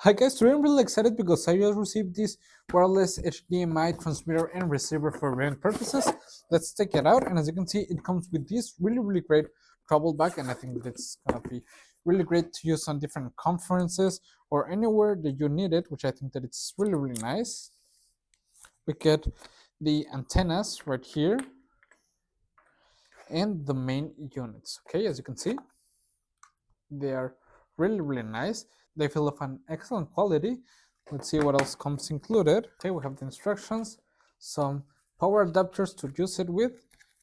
Hi guys, today I'm really excited because I just received this wireless HDMI transmitter and receiver for viewing purposes. Let's take it out, and as you can see, it comes with this really great travel bag, and I think that it's gonna be really great to use on different conferences or anywhere that you need it, which I think that it's really nice. We get the antennas right here and the main units. Okay, as you can see, they are really nice. They feel of an excellent quality. Let's see what else comes included. Okay, we have the instructions, some power adapters to use it with,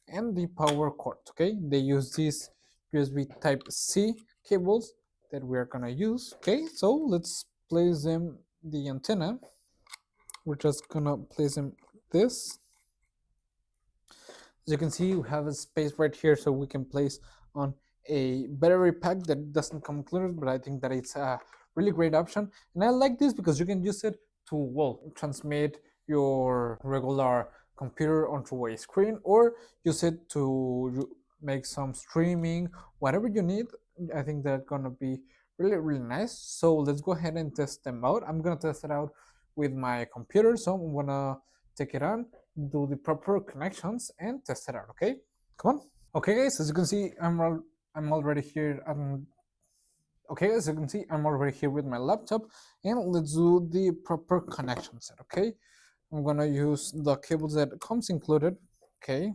and the power cord. Okay, they use these USB type C cables that we are gonna use. Okay, so let's place them the antenna. We're just gonna place them this. As you can see, we have a space right here so we can place on a battery pack that doesn't come included, but I think that it's a really great option. And I like this because you can use it to, well, transmit your regular computer onto a screen, or use it to make some streaming, whatever you need. I think they're gonna be really nice. So let's go ahead and test them out. I'm gonna test it out with my computer, so I'm gonna take it on, do the proper connections, and test it out. Okay, come on. Okay guys, as you can see, I'm already here. Okay, as you can see, I'm already here with my laptop, and let's do the proper connection set. Okay, I'm gonna use the cables that comes included. Okay,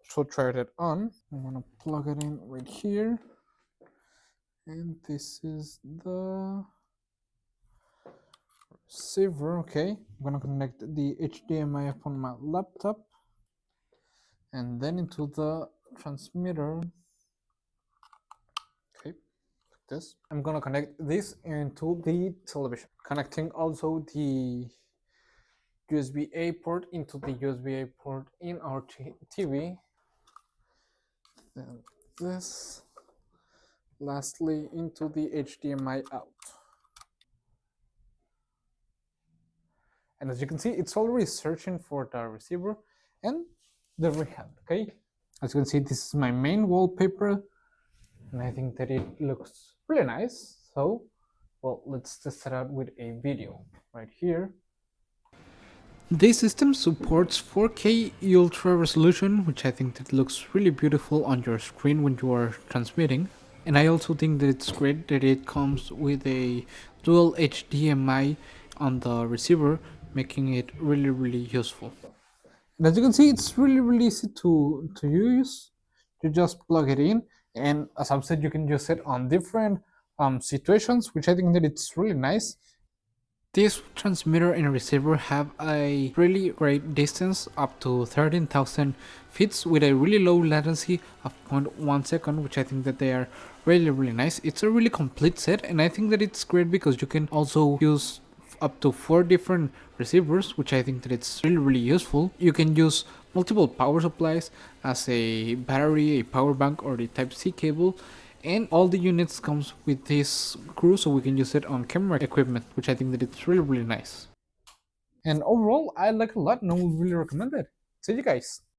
so try it on. I'm gonna plug it in right here, and this is the receiver. Okay, I'm gonna connect the HDMI on my laptop, and then into the transmitter. Okay, like this. I'm gonna connect this into the television, connecting also the USB-A port into the USB-A port in our TV. Then this, lastly, into the HDMI out. And as you can see, it's already searching for the receiver, and there we have it. Okay, as you can see, this is my main wallpaper, and I think that it looks really nice. So, well, let's test it out with a video right here. This system supports 4K ultra resolution, which I think that looks really beautiful on your screen when you are transmitting. And I also think that it's great that it comes with a dual HDMI on the receiver, making it really useful. And as you can see, it's really easy to use. You just plug it in, and as I've said, you can use it on different situations, which I think that it's really nice. This transmitter and receiver have a really great distance, up to 13,000 feet, with a really low latency of 0.1 second, which I think that they are really nice. It's a really complete set, and I think that it's great because you can also use up to 4 different receivers, which I think that it's really useful. You can use multiple power supplies as a battery, a power bank, or the Type-C cable, and all the units comes with this screw, so we can use it on camera equipment, which I think that it's really nice. And overall, I like it a lot, and I would really recommend it. See you guys.